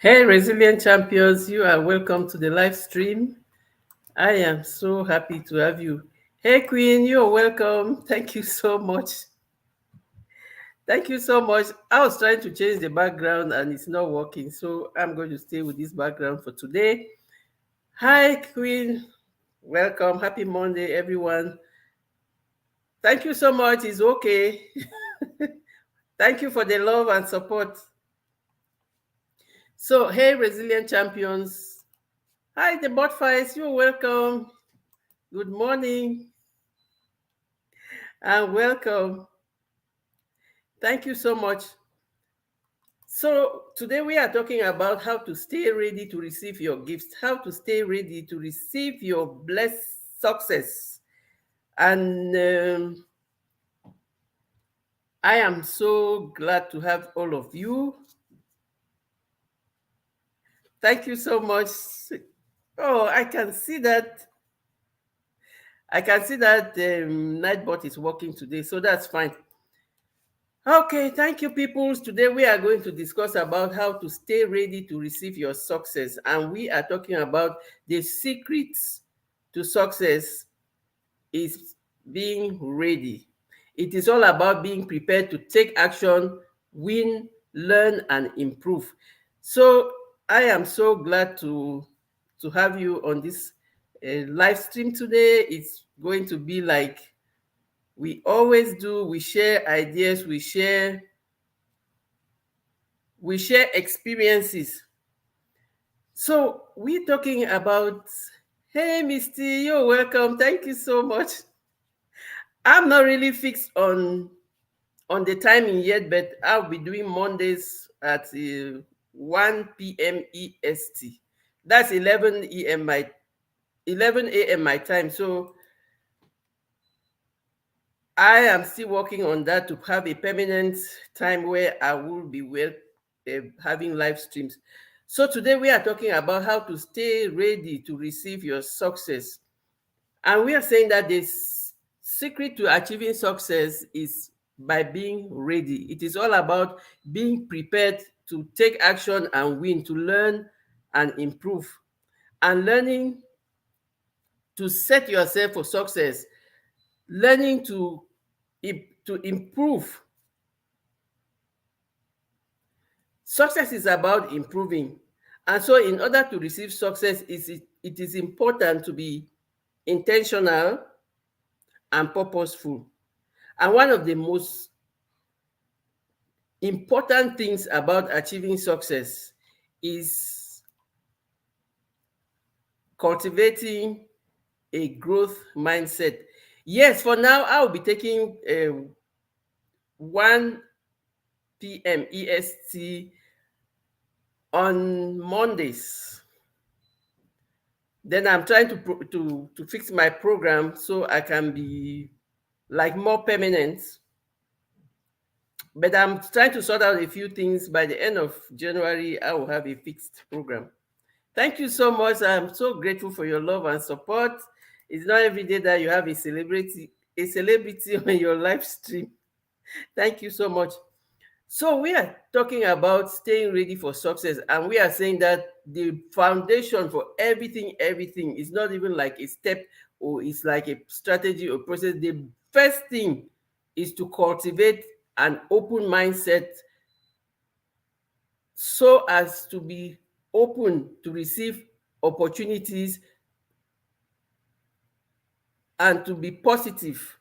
Hey, resilient champions, you are welcome to the live stream. I am so happy to have you. Hey, Queen, you're welcome. Thank you so much. Thank you so much. I was trying to change the background and it's not working, so I'm going to stay with this background for today. Hi, Queen. Welcome. Happy Monday, everyone. Thank you so much. It's okay. Thank you for the love and support. So, hey, resilient champions. Hi, the botfies. You're welcome. Good morning and welcome. Thank you so much. So, today we are talking about how to stay ready to receive your gifts, how to stay ready to receive your blessed success. And I am so glad to have all of you. Thank you so much. Oh, I can see that. Nightbot is working today, so that's fine. Okay, thank you, peoples. Today we are going to discuss about how to stay ready to receive your success, and we are talking about the secrets to success is being ready. It is all about being prepared to take action, win, learn, and improve. So I am so glad to have you on this live stream today. It's going to be like we always do. We share ideas, we share experiences. So we're talking about, hey, Misty, you're welcome. Thank you so much. I'm not really fixed on the timing yet, but I'll be doing Mondays at 1 p.m. EST. That's 11 a.m. my time. So I am still working on that to have a permanent time where I will be having live streams. So today we are talking about how to stay ready to receive your success. And we are saying that the secret to achieving success is by being ready. It is all about being prepared to take action and win, to learn and improve, and learning to set yourself for success, learning to improve. Success is about improving. And so, in order to receive success, it is important to be intentional and purposeful. And one of the most important things about achieving success is cultivating a growth mindset. Yes, for now, I'll be taking 1 p.m. EST on Mondays. Then I'm trying to fix my program so I can be like more permanent. But I'm trying to sort out a few things. By the end of January, I will have a fixed program. Thank you so much. I'm so grateful for your love and support. It's not every day that you have a celebrity on your live stream. Thank you so much. So we are talking about staying ready for success, and we are saying that the foundation for everything is not even like a step or it's like a strategy or process. The first thing is to cultivate an open mindset so as to be open to receive opportunities and to be positive.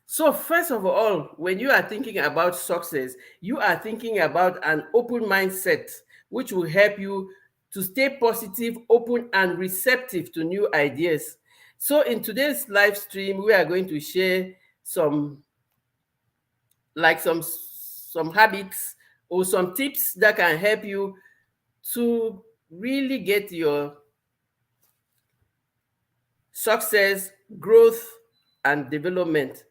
So, first of all, when you are thinking about success, you are thinking about an open mindset, which will help you to stay positive, open, and receptive to new ideas. So, in today's live stream, we are going to share some some habits or some tips that can help you to really get your success, growth, and development.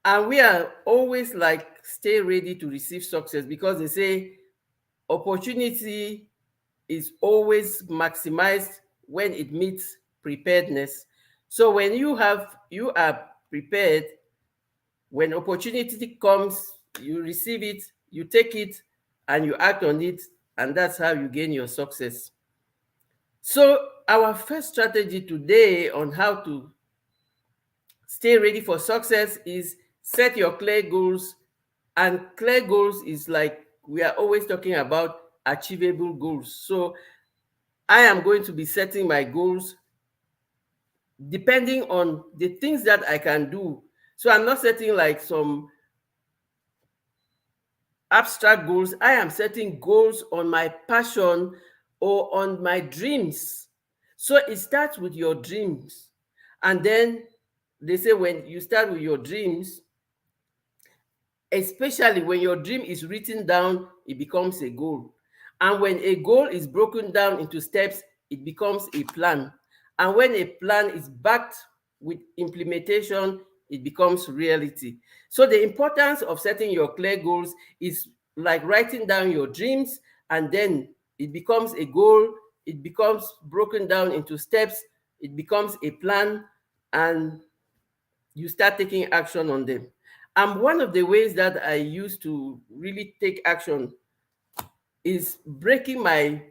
And we are always like stay ready to receive success because they say opportunity is always maximized when it meets preparedness. So when you are prepared, when opportunity comes, you receive it, you take it, and you act on it, and that's how you gain your success. So, our first strategy today on how to stay ready for success is set your clear goals. And clear goals is like we are always talking about achievable goals. So, I am going to be setting my goals depending on the things that I can do. So, I'm not setting like some abstract goals. I am setting goals on my passion or on my dreams. So it starts with your dreams. And then they say when you start with your dreams, especially when your dream is written down, it becomes a goal. And when a goal is broken down into steps, it becomes a plan. And when a plan is backed with implementation, it becomes reality. So the importance of setting your clear goals is like writing down your dreams, and then it becomes a goal, it becomes broken down into steps, it becomes a plan, and you start taking action on them. And one of the ways that I use to really take action is breaking my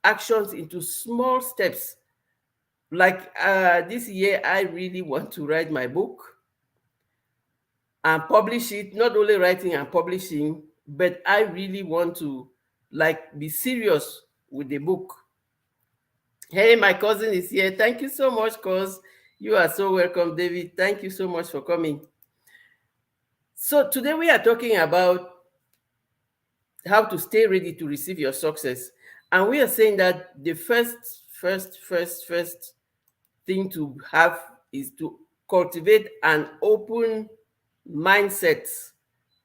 actions into small steps. Like this year, I really want to write my book and publish it, not only writing and publishing, but I really want to like be serious with the book. Hey, my cousin is here. Thank you so much, cuz you are so welcome, David. Thank you so much for coming. So today we are talking about how to stay ready to receive your success. And we are saying that the first thing to have is to cultivate an open mindset.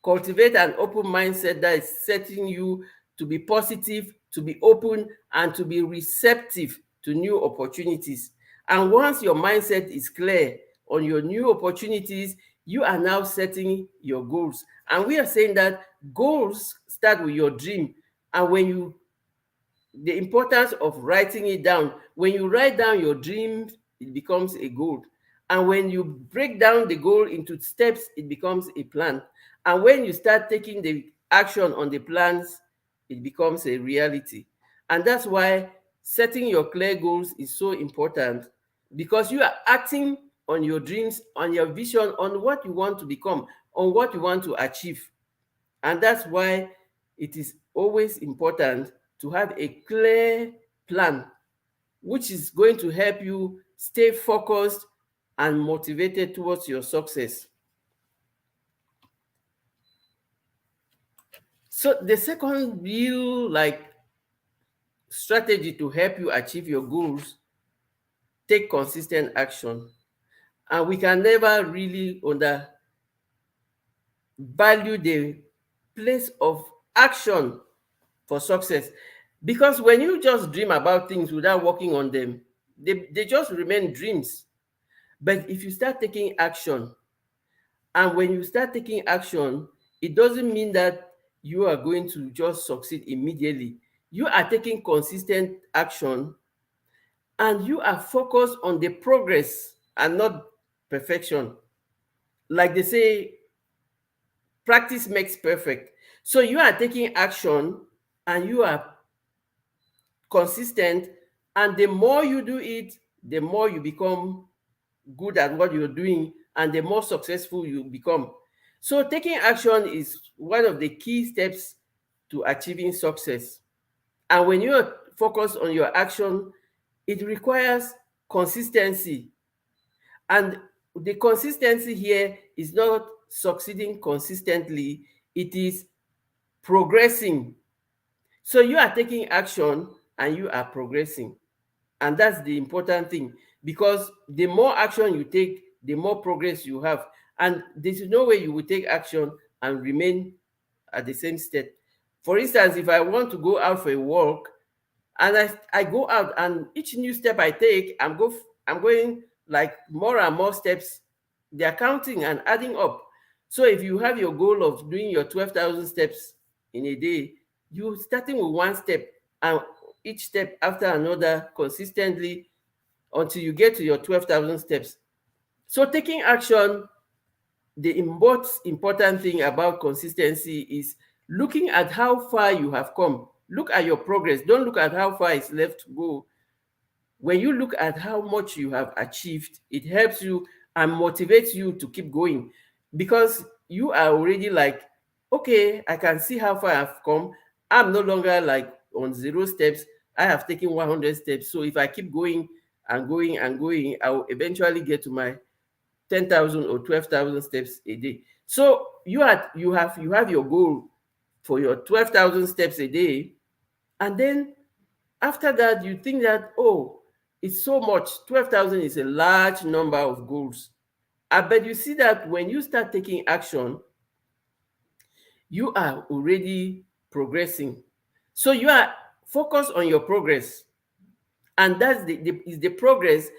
Cultivate an open mindset that is setting you to be positive, to be open, and to be receptive to new opportunities. And once your mindset is clear on your new opportunities, you are now setting your goals. And we are saying that goals start with your dream. And when you the importance of writing it down. When you write down your dreams, it becomes a goal. And when you break down the goal into steps, it becomes a plan. And when you start taking the action on the plans, it becomes a reality. And that's why setting your clear goals is so important, because you are acting on your dreams, on your vision, on what you want to become, on what you want to achieve. And that's why it is always important to have a clear plan, which is going to help you stay focused and motivated towards your success. So the second real strategy to help you achieve your goals, take consistent action. And we can never really undervalue the place of action for success. Because when you just dream about things without working on them, they just remain dreams. But if you start taking action, and when you start taking action, it doesn't mean that you are going to just succeed immediately. You are taking consistent action, and you are focused on the progress and not perfection. Like they say, practice makes perfect. So you are taking action and you are consistent, and the more you do it, the more you become good at what you're doing, and the more successful you become. So taking action is one of the key steps to achieving success. And when you are focused on your action, it requires consistency. And the consistency here is not succeeding consistently, it is progressing. So you are taking action and you are progressing. And that's the important thing, because the more action you take, the more progress you have. And there's no way you will take action and remain at the same step. For instance, if I want to go out for a walk, and I go out, and each new step I take, I'm going like more and more steps. They're counting and adding up. So if you have your goal of doing your 12,000 steps in a day, you starting with one step, and each step after another consistently until you get to your 12,000 steps. So taking action, the most important thing about consistency is looking at how far you have come. Look at your progress. Don't look at how far is left to go. When you look at how much you have achieved, it helps you and motivates you to keep going, because you are already like, okay, I can see how far I've come. I'm no longer like on 0 steps. I have taken 100 steps. So if I keep going and going and going, I will eventually get to my 10,000 or 12,000 steps a day. So you have your goal for your 12,000 steps a day, and then after that, you think that, oh, it's so much. 12,000 is a large number of goals. I bet you see that when you start taking action, you are already progressing. So you are focused on your progress. And that's is the progress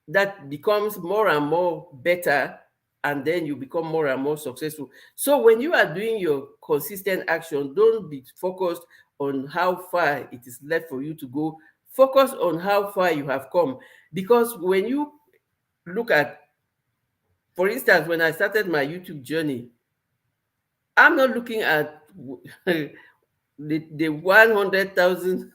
that becomes more and more better, and then you become more and more successful. So when you are doing your consistent action, don't be focused on how far it is left for you to go. Focus on how far you have come, because when you look at, for instance, when I started my YouTube journey, I'm not looking at the 100,000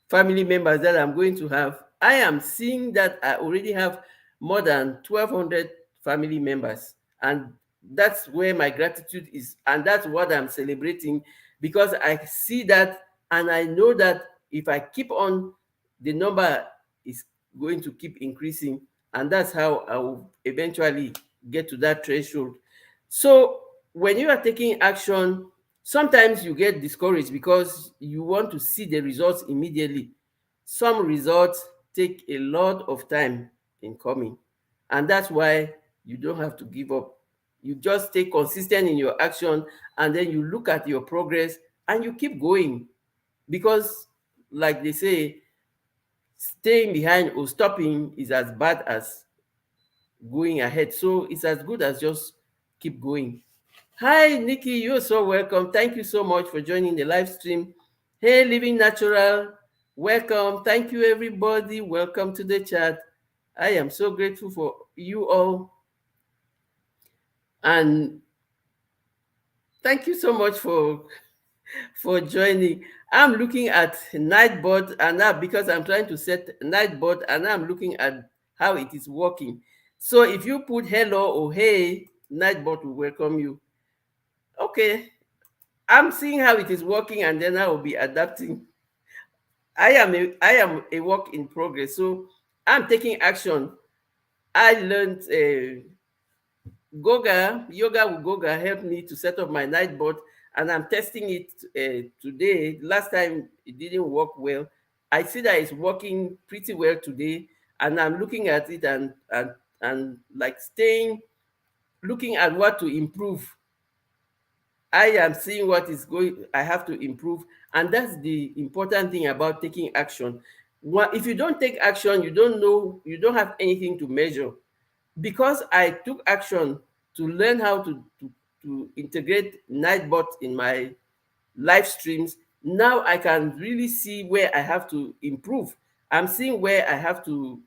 family members that I'm going to have. I am seeing that I already have more than 1,200 family members. And that's where my gratitude is. And that's what I'm celebrating, because I see that and I know that if I keep on, the number is going to keep increasing. And that's how I will eventually get to that threshold. So when you are taking action, sometimes you get discouraged because you want to see the results immediately. Some results take a lot of time in coming, and that's why you don't have to give up. You just stay consistent in your action, and then you look at your progress and you keep going, because like they say, staying behind or stopping is as bad as going ahead. So it's as good as just keep going. Hi, Nikki, you're so welcome. Thank you so much for joining the live stream. Hey, Living Natural, welcome. Thank you, everybody. Welcome to the chat. I am so grateful for you all. And thank you so much for joining. I'm looking at Nightbot, and now because I'm trying to set Nightbot, and I'm looking at how it is working. So if you put hello or hey, Nightbot will welcome you. Okay, I'm seeing how it is working, and then I will be adapting. I am a work in progress, so I'm taking action. I learned yoga with Goga helped me to set up my Nightbot, and I'm testing it today. Last time it didn't work well. I see that it's working pretty well today, and I'm looking at it and like staying, looking at what to improve. I am seeing what is going, I have to improve. And that's the important thing about taking action. If you don't take action, you don't know, you don't have anything to measure. Because I took action to learn how to integrate Nightbot in my live streams, now I can really see where I have to improve. I'm seeing where I have to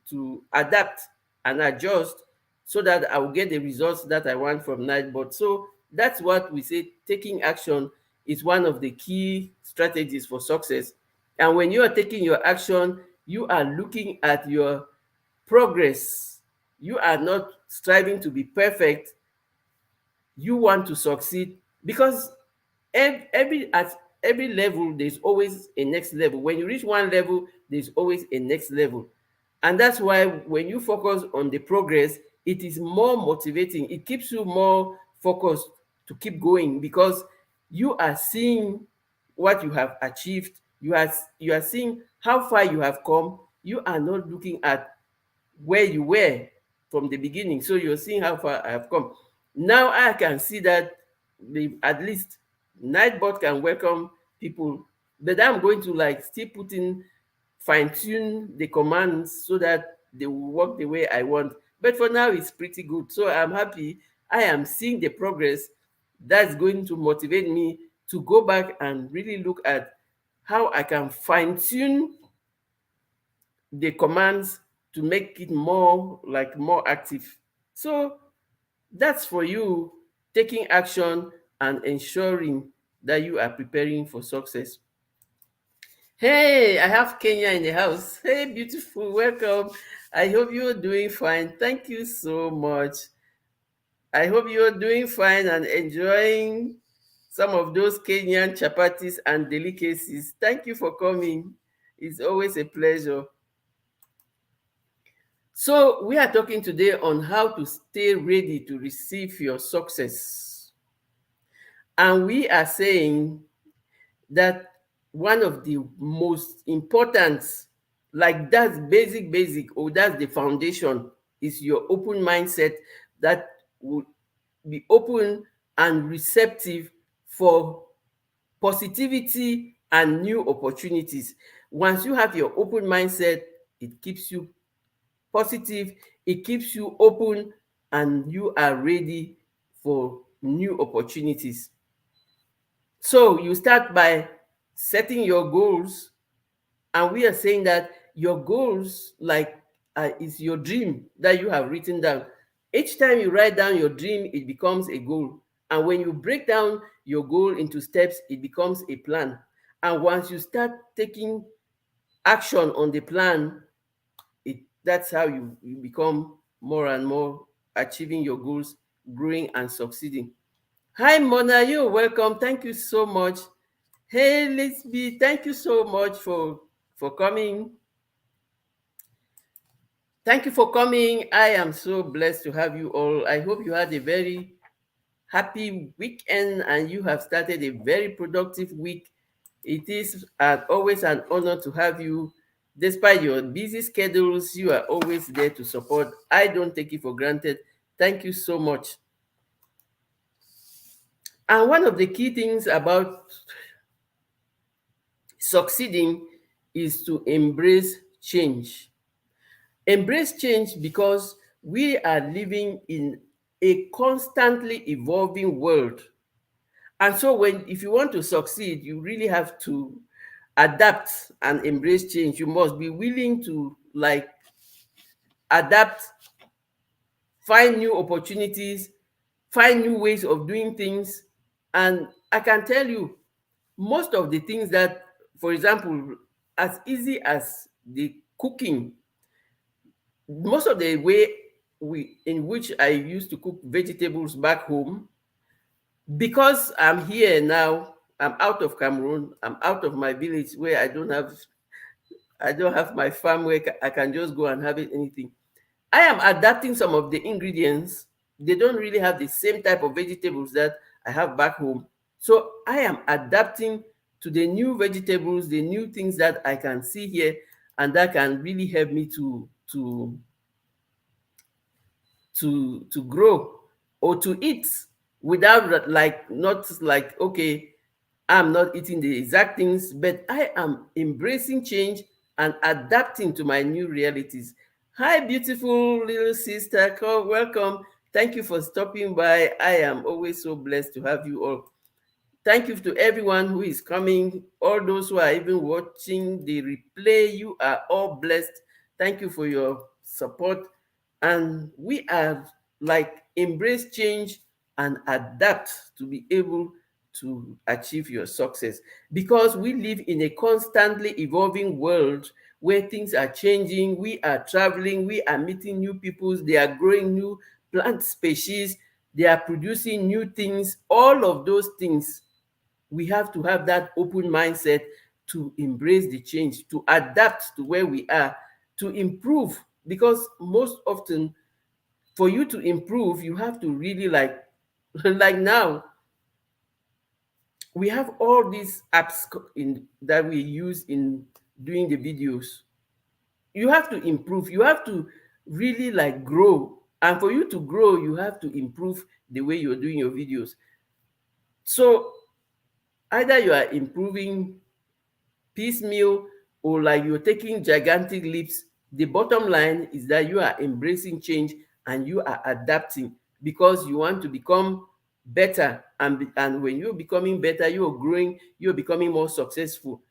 adapt and adjust so that I will get the results that I want from Nightbot. So that's what we say, taking action is one of the key strategies for success. And when you are taking your action, you are looking at your progress. You are not striving to be perfect. You want to succeed, because at every level there's always a next level. When you reach one level, there's always a next level. And that's why when you focus on the progress, it is more motivating. It keeps you more focused to keep going, because you are seeing what you have achieved. You are seeing how far you have come. You are not looking at where you were from the beginning. So you're seeing how far I have come. Now I can see that at least Nightbot can welcome people, but I'm going to like still put in, fine tune the commands so that they will work the way I want. But for now, it's pretty good. So I'm happy. I am seeing the progress that's going to motivate me to go back and really look at how I can fine tune the commands to make it more active. So that's for you, taking action and ensuring that you are preparing for success. Hey, I have Kenya in the house. Hey, beautiful, welcome. I hope you're doing fine. Thank you so much. I hope you're doing fine and enjoying some of those Kenyan chapatis and delicacies. Thank you for coming. It's always a pleasure. So, we are talking today on how to stay ready to receive your success. And we are saying that one of the most important, like that's basic, or that's the foundation, is your open mindset that will be open and receptive for positivity and new opportunities. Once you have your open mindset, it keeps you positive, it keeps you open, and you are ready for new opportunities. So you start by setting your goals, and we are saying that your goals, like, is your dream that you have written down. Each time you write down your dream, it becomes a goal. And when you break down your goal into steps, it becomes a plan. And once you start taking action on the plan, that's how you become more and more achieving your goals, growing and succeeding. Hi, Mona, you're welcome. Thank you so much. Hey, Lisby, thank you so much for coming. Thank you for coming. I am so blessed to have you all. I hope you had a very happy weekend and you have started a very productive week. It is always an honor to have you. Despite your busy schedules, you are always there to support. I don't take it for granted. Thank you so much. And one of the key things about succeeding is to embrace change. Embrace change because we are living in a constantly evolving world. And so if you want to succeed, you really have to adapt and embrace change. You must be willing to like adapt, find new opportunities, find new ways of doing things. And I can tell you, most of the things that, for example, as easy as the cooking, most of the way in which I used to cook vegetables back home, because I'm here now, I'm out of Cameroon, I'm out of my village where I don't have my farm where I can just go and have it anything. I am adapting some of the ingredients. They don't really have the same type of vegetables that I have back home. So I am adapting to the new vegetables, the new things that I can see here, and that can really help me to grow or to eat without like not like, okay, I'm not eating the exact things, but I am embracing change and adapting to my new realities. Hi, beautiful little sister. Come, welcome. Thank you for stopping by. I am always so blessed to have you all. Thank you to everyone who is coming, all those who are even watching the replay. You are all blessed. Thank you for your support. And we are like embrace change and adapt to be able to achieve your success, because we live in a constantly evolving world where things are changing. We are traveling, we are meeting new peoples, they are growing new plant species, they are producing new things. All of those things, we have to have that open mindset to embrace the change, to adapt to where we are, to improve. Because most often, for you to improve, you have to really like like now we have all these apps in that we use in doing the videos. You have to improve, you have to really like grow, and for you to grow, you have to improve the way you're doing your videos. So either you are improving piecemeal or like you're taking gigantic leaps, the bottom line is that you are embracing change and you are adapting because you want to become better. And when you're becoming better, you're growing, you're becoming more successful.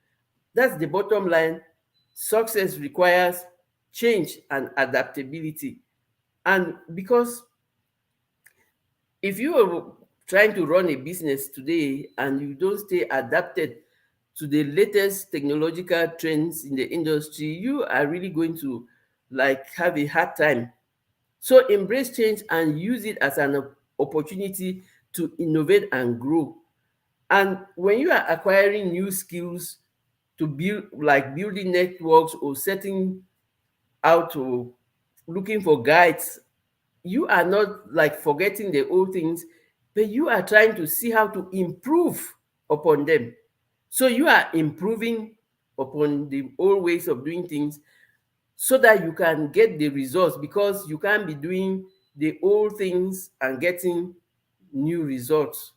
That's the bottom line. Success requires change and adaptability. And because if you are trying to run a business today and you don't stay adapted to the latest technological trends in the industry, you are really going to like have a hard time. So embrace change and use it as an opportunity to innovate and grow. And when you are acquiring new skills to build, like building networks or setting out to looking for guides, you are not like forgetting the old things, but you are trying to see how to improve upon them. So you are improving upon the old ways of doing things so that you can get the results, because you can't be doing the old things and getting new results.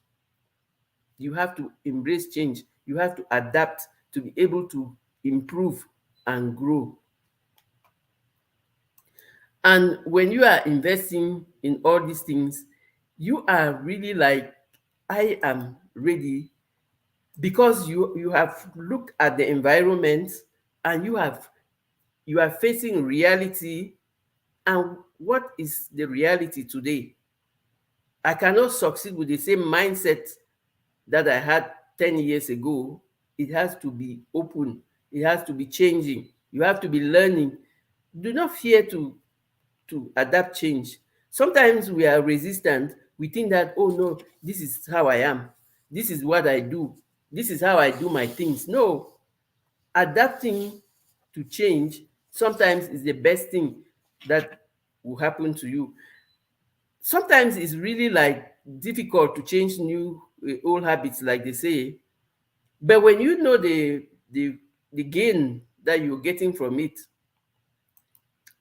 You have to embrace change. You have to adapt to be able to improve and grow. And when you are investing in all these things, you are really like, I am ready, because you have looked at the environment and you are facing reality. And what is the reality today? I cannot succeed with the same mindset that I had 10 years ago. It has to be open, it has to be changing. You have to be learning. Do not fear to adapt change. Sometimes we are resistant. We think that, oh no, this is how I am. This is what I do. This is how I do my things. No, adapting to change sometimes is the best thing that will happen to you. Sometimes it's really like difficult to change new old habits, like they say. But when you know the gain that you're getting from it,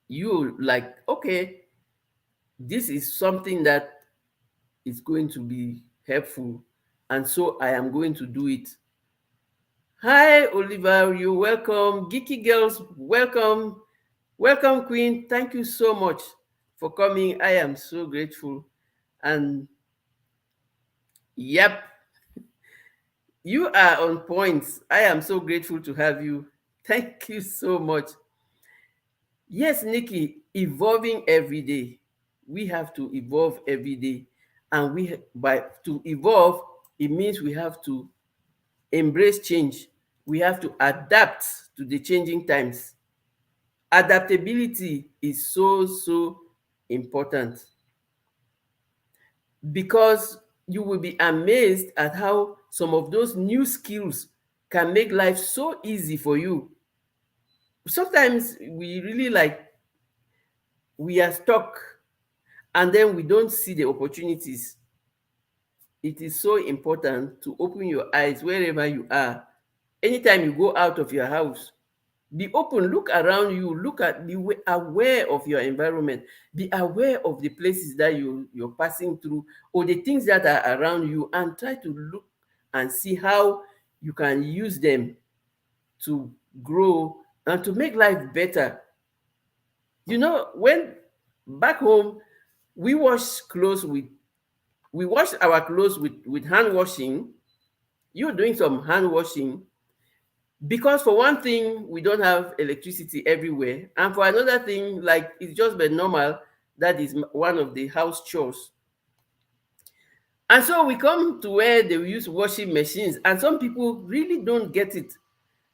you like, okay, this is something that is going to be helpful, and so I am going to do it. Hi, Oliver, you welcome. Geeky girls, welcome. Welcome, Queen. Thank you so much for coming. I am so grateful. And yep, you are on point. I am so grateful to have you. Thank you so much. Yes, Nikki, evolving every day. We have to evolve every day. And by to evolve, it means we have to embrace change. We have to adapt to the changing times. Adaptability is so, so important, because you will be amazed at how some of those new skills can make life so easy for you. Sometimes we really like, we are stuck and then we don't see the opportunities. It is so important to open your eyes wherever you are. Anytime you go out of your house, be open, look around you, be aware of your environment, be aware of the places that you're passing through, or the things that are around you, and try to look and see how you can use them to grow and to make life better. You know, when back home, we wash clothes with we wash our clothes with hand washing. You're doing some hand washing, because for one thing we don't have electricity everywhere, and for another thing, like, it's just been normal, that is one of the house chores. And so we come to where they use washing machines, and some people really don't get it.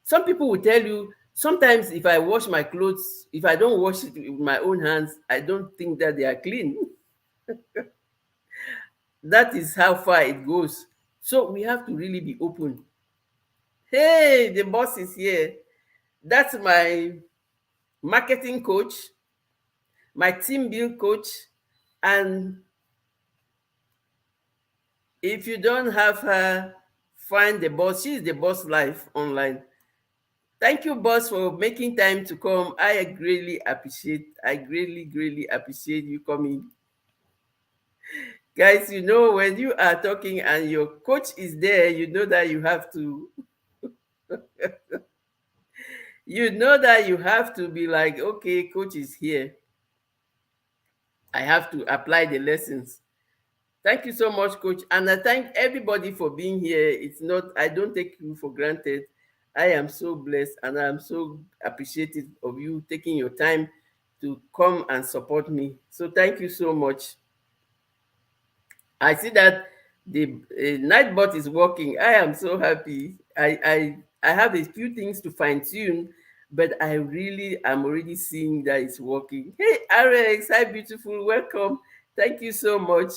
Some people will tell you, sometimes if I wash my clothes, if I don't wash it with my own hands, I don't think that they are clean. That is how far it goes. So we have to really be open. Hey, the boss is here. That's my marketing coach, my team build coach. And if you don't have her, find the boss. She's the boss life online. Thank you, boss, for making time to come. I greatly appreciate you coming. Guys, you know, when you are talking and your coach is there, you know that you have to be like, okay, coach is here. I have to apply the lessons. Thank you so much, coach. And I thank everybody for being here. I don't take you for granted. I am so blessed and I'm so appreciative of you taking your time to come and support me. So thank you so much. I see that The Nightbot is working. I am so happy. I have a few things to fine tune, but I really am already seeing that it's working. Hey, Alex, hi, beautiful. Welcome. Thank you so much.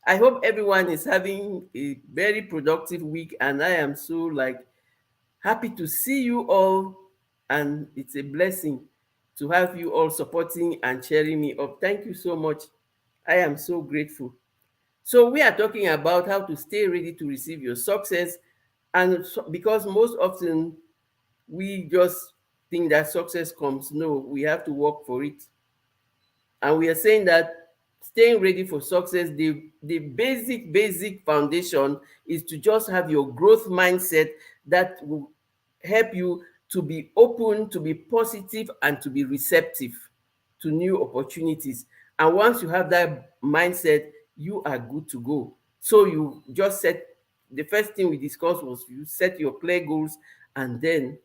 I hope everyone is having a very productive week, and I am so like happy to see you all, and it's a blessing to have you all supporting and cheering me up. Thank you so much. I am so grateful. So we are talking about how to stay ready to receive your success, and because most often we just think that success comes, no, we have to work for it. And we are saying that staying ready for success, the basic foundation is to just have your growth mindset that will help you to be open, to be positive, and to be receptive to new opportunities. And once you have that mindset, you are good to go. So you just set, the first thing we discussed was you set your clear goals, and then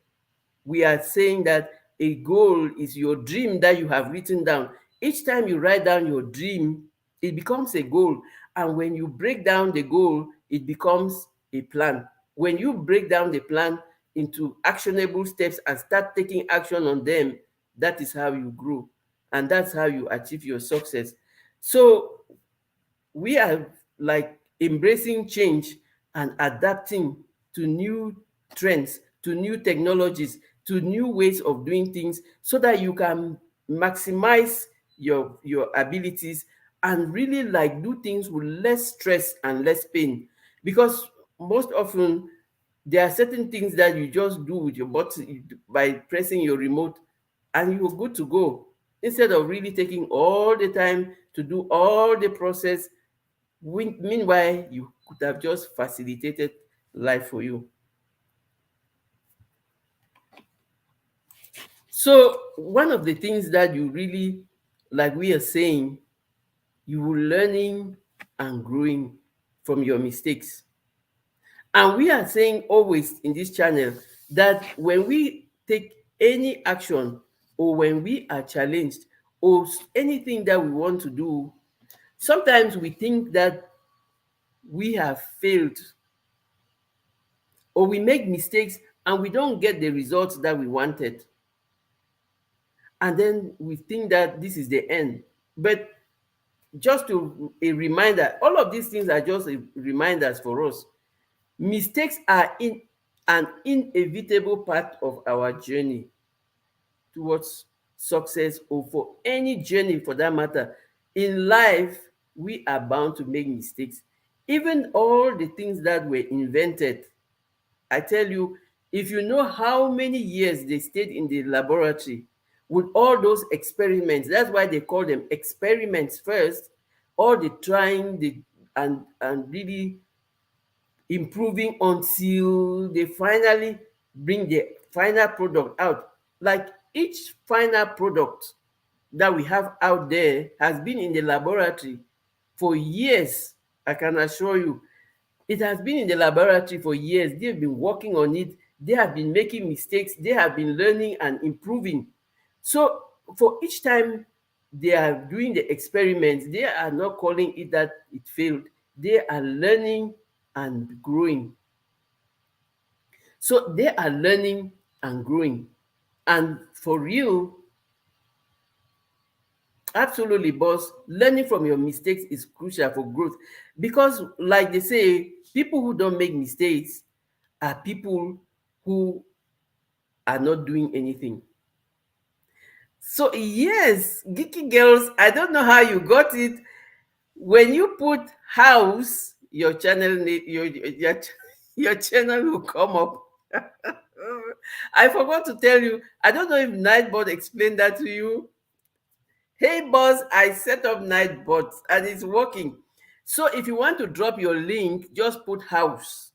we are saying that a goal is your dream that you have written down. Each time you write down your dream, it becomes a goal. And when you break down the goal, it becomes a plan. When you break down the plan into actionable steps and start taking action on them, that is how you grow. And that's how you achieve your success. So we are like embracing change and adapting to new trends, to new technologies, to new ways of doing things so that you can maximize your abilities and really like do things with less stress and less pain. Because most often there are certain things that you just do with your body by pressing your remote, and you're good to go, instead of really taking all the time to do all the process. Meanwhile, you could have just facilitated life for you. So one of the things that you really, like we are saying, you will learning and growing from your mistakes. And we are saying always in this channel that when we take any action, or when we are challenged, or anything that we want to do, sometimes we think that we have failed, or we make mistakes and we don't get the results that we wanted. And then we think that this is the end. But just to a reminder, all of these things are just reminders for us. Mistakes are in an inevitable part of our journey towards success, or for any journey for that matter. In life, we are bound to make mistakes. Even all the things that were invented, I tell you, if you know how many years they stayed in the laboratory with all those experiments, that's why they call them experiments first, all the trying, and really improving until they finally bring the final product out. Like each final product that we have out there has been in the laboratory for years. I can assure you, it has been in the laboratory for years. They've been working on it. They have been making mistakes. They have been learning and improving. So for each time they are doing the experiments, they are not calling it that it failed. They are learning and growing. So they are learning and growing. And for real, absolutely, boss, learning from your mistakes is crucial for growth. Because, like they say, people who don't make mistakes are people who are not doing anything. So, yes, geeky girls, I don't know how you got it. When you put house, your channel, your channel will come up. I forgot to tell you, I don't know if Nightbot explained that to you. Hey boss, I set up Nightbot and it's working. So if you want to drop your link, just put house,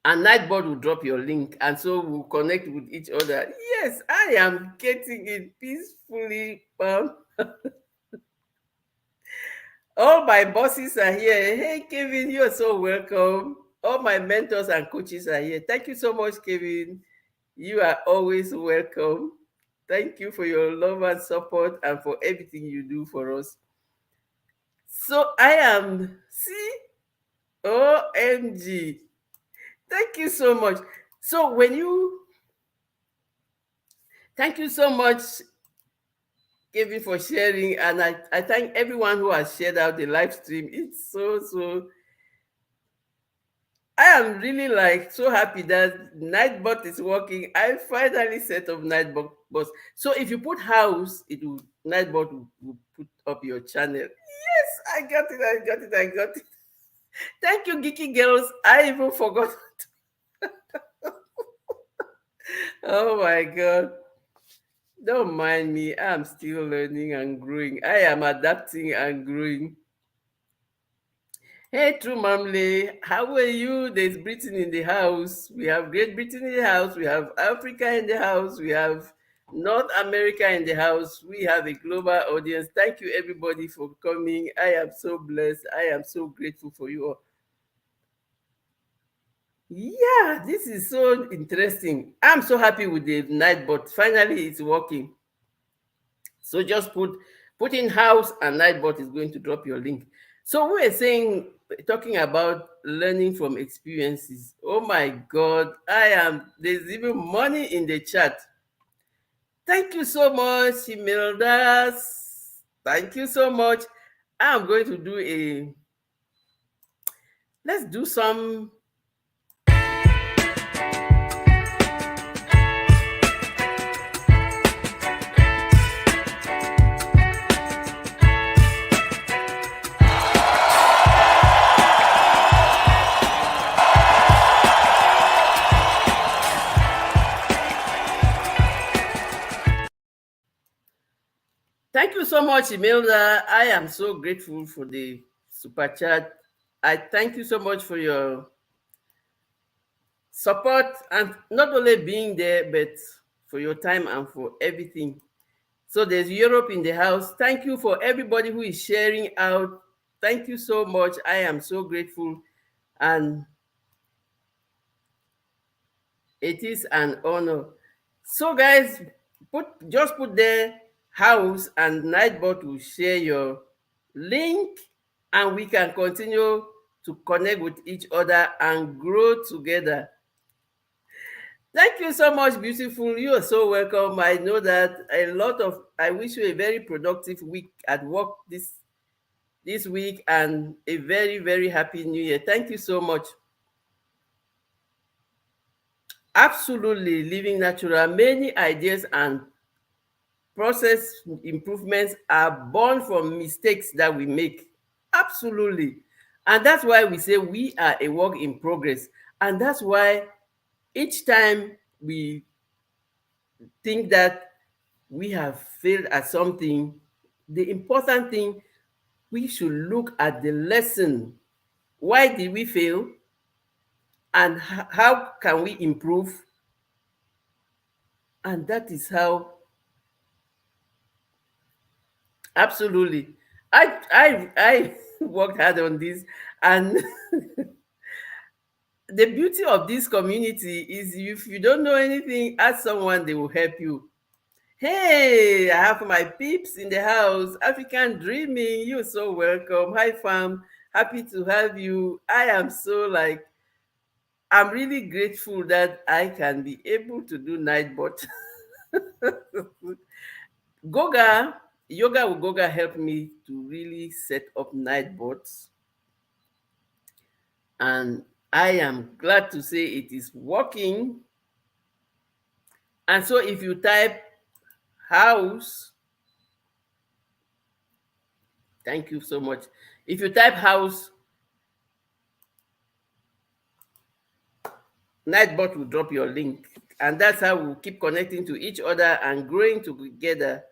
and Nightbot will drop your link, and so we'll connect with each other. Yes, I am getting it peacefully. All my bosses are here. Hey Kevin, you're so welcome. All my mentors and coaches are here. Thank you so much, Kevin. You are always welcome. Thank you for your love and support and for everything you do for us. So I am OMG. Thank you so much. So when you thank you so much, Kevin, for sharing. And I thank everyone who has shared out the live stream. It's so I am really like so happy that Nightbot is working. I finally set up Nightbot boss. So if you put house, it will Nightbot will put up your channel. Yes, I got it, I got it, I got it. Thank you, geeky girls. I even forgot. Oh my god. Don't mind me. I'm still learning and growing. I am adapting and growing. Hey, True Mamle, how are you? There's Britain in the house. We have Great Britain in the house. We have Africa in the house. We have North America in the house. We have a global audience. Thank you, everybody, for coming. I am so blessed. I am so grateful for you all. Yeah, this is so interesting. I'm so happy with the Nightbot. Finally, it's working. So just put in house and Nightbot is going to drop your link. So we were saying talking about learning from experiences. Oh my god, there's even money in the chat. Thank you so much, Imeldas. Thank you so much. I'm going to do a let's do some. Thank you so much, Imelda. I am so grateful for the super chat. I thank you so much for your support and not only being there, but for your time and for everything. So there's Europe in the house. Thank you for everybody who is sharing out. Thank you so much. I am so grateful. And it is an honor. So guys, put there house and Nightbot will share your link and we can continue to connect with each other and grow together. Thank you so much, beautiful. You are so welcome. I know that I wish you a very productive week at work this week and a very, very happy new year. Thank you so much. Absolutely, living natural. Many ideas and process improvements are born from mistakes that we make. Absolutely. And that's why we say we are a work in progress. And that's why each time we think that we have failed at something, the important thing, we should look at the lesson. Why did we fail? And how can we improve? And that is how, absolutely. I worked hard on this, and the beauty of this community is if you don't know anything, ask someone, they will help you. Hey, I have my peeps in the house. African Dreaming, you're so welcome. Hi, fam. Happy to have you. I am so like, I'm really grateful that I can be able to do Nightbot. Goga, Yoga with Goga helped me to really set up Nightbots. And I am glad to say it is working. And so if you type house, thank you so much. If you type house, Nightbot will drop your link. And that's how we'll keep connecting to each other and growing together.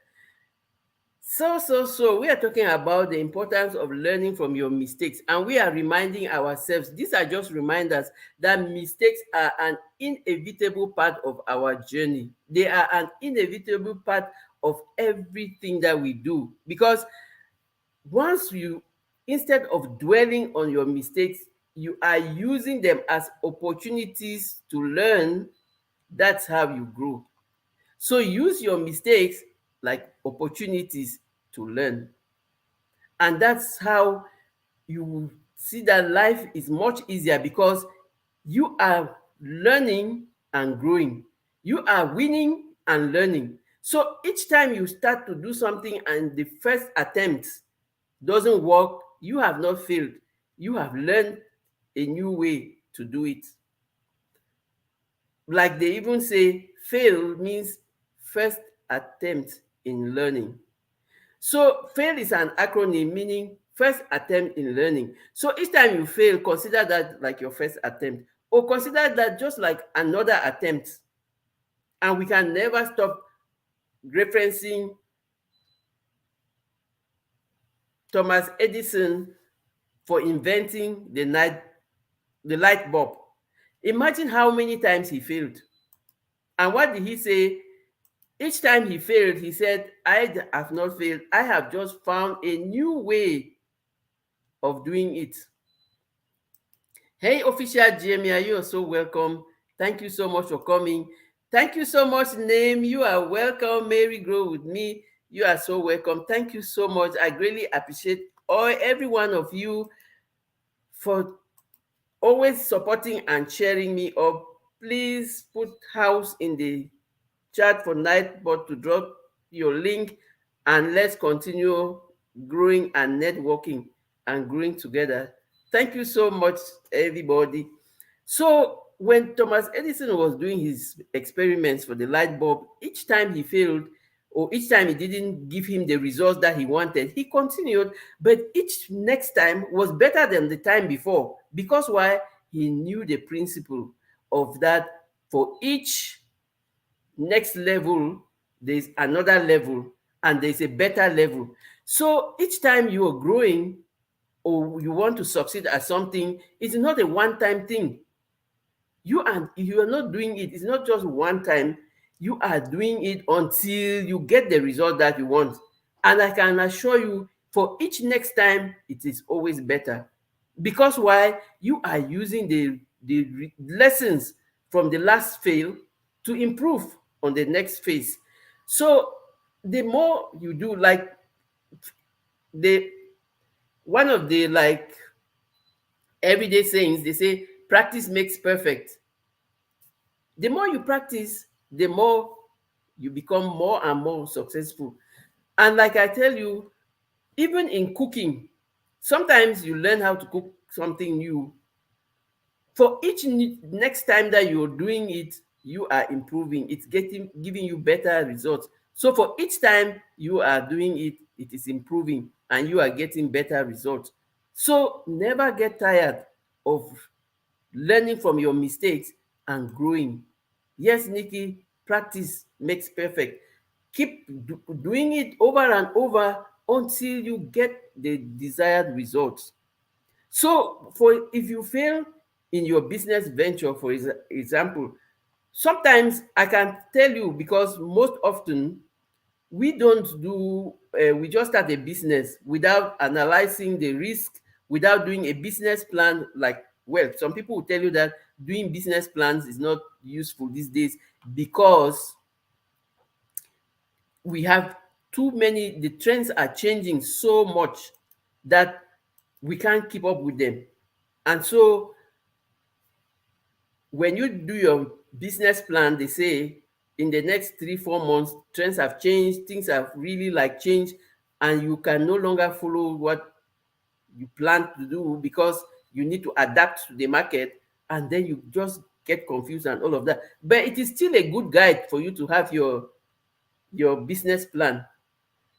So, we are talking about the importance of learning from your mistakes, and we are reminding ourselves, these are just reminders that mistakes are an inevitable part of our journey. They are an inevitable part of everything that we do because once you, instead of dwelling on your mistakes, you are using them as opportunities to learn. That's how you grow. So use your mistakes like opportunities to learn. And that's how you will see that life is much easier, because you are learning and growing. You are winning and learning. So each time you start to do something and the first attempt doesn't work, you have not failed. You have learned a new way to do it. Like they even say, fail means first attempt in learning. So fail is an acronym meaning first attempt in learning. So each time you fail, consider that like your first attempt, or consider that just like another attempt. And we can never stop referencing Thomas Edison for inventing the light bulb. Imagine how many times he failed. And what did he say? Each time he failed, he said, I have not failed. I have just found a new way of doing it. Hey, official Jamie, you are so welcome. Thank you so much for coming. Thank you so much, Name. You are welcome. Mary Grow with me. You are so welcome. Thank you so much. I greatly appreciate every one of you for always supporting and cheering me up. Please put house in the chat for Nightbot to drop your link, and let's continue growing and networking and growing together. Thank you so much, everybody. So when Thomas Edison was doing his experiments for the light bulb, each time he failed, or each time it didn't give him the results that he wanted, he continued, but each next time was better than the time before. Because why? He knew the principle of that. For each next level, there's another level, and there's a better level. So each time you are growing or you want to succeed at something, it's not a one-time thing. You are not doing it. It's not just one time. You are doing it until you get the result that you want. And I can assure you, for each next time, it is always better. Because why? You are using the lessons from the last fail to improve on the next phase. So the more you do, like the one of the like everyday sayings, they say practice makes perfect. The more you practice, the more you become more and more successful. And like I tell you, even in cooking, sometimes you learn how to cook something new. For each next time that you're doing it, you are improving. It's giving you better results. So for each time you are doing it, it is improving and you are getting better results. So never get tired of learning from your mistakes and growing. Yes, Nikki, practice makes perfect. Keep doing it over and over until you get the desired results. So, for if you fail in your business venture, for example, sometimes I can tell you, because most often we don't do we just start a business without analyzing the risk, without doing a business plan. Like, well, some people will tell you that doing business plans is not useful these days because we have too many, the trends are changing so much that we can't keep up with them. And so when you do your business plan, they say in the next 3 4 months trends have changed, things have really like changed, and you can no longer follow what you plan to do because you need to adapt to the market, and then you just get confused and all of that. But it is still a good guide for you to have your business plan.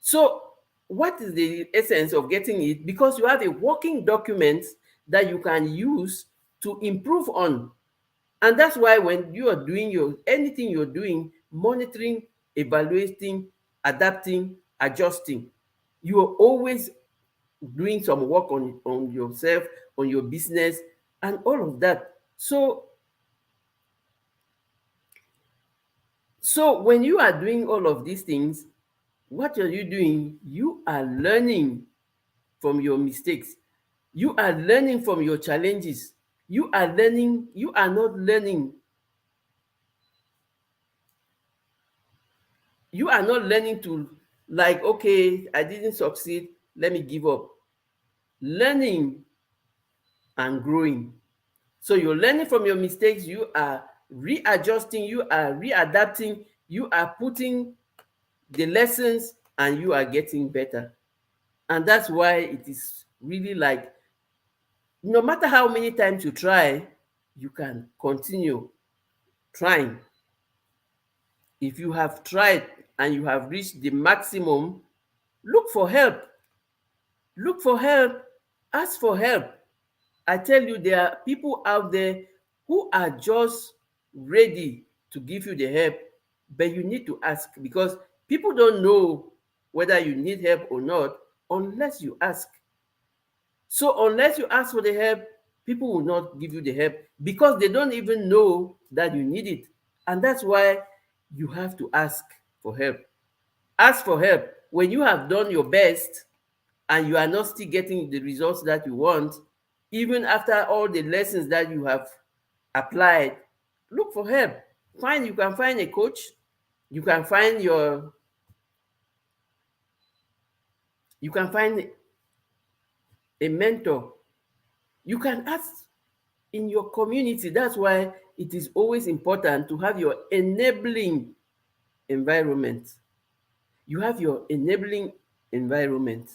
So what is the essence of getting it? Because you have a working document that you can use to improve on. And that's why when you are doing your anything you're doing, monitoring, evaluating, adapting, adjusting, you are always doing some work on yourself, on your business, and all of that. So when you are doing all of these things, what are you doing? You are learning from your mistakes. You are learning from your challenges. You are not learning. You are not learning to, like, okay, I didn't succeed. let me give up. Learning and growing. So you're learning from your mistakes, you are readjusting, you are readapting, you are putting the lessons, and you are getting better. And that's why it is really like, no matter how many times you try, you can continue trying. If you have tried and you have reached the maximum, look for help. Look for help. Ask for help. I tell you, there are people out there who are just ready to give you the help, but you need to ask, because people don't know whether you need help or not unless you ask. So unless you ask for the help, people will not give you the help because they don't even know that you need it. And that's why you have to ask for help. Ask for help. When you have done your best and you are not still getting the results that you want, even after all the lessons that you have applied, look for help. You can find a coach, you can find you can find a mentor. You can ask in your community. That's why it is always important to have your enabling environment. You have your enabling environment.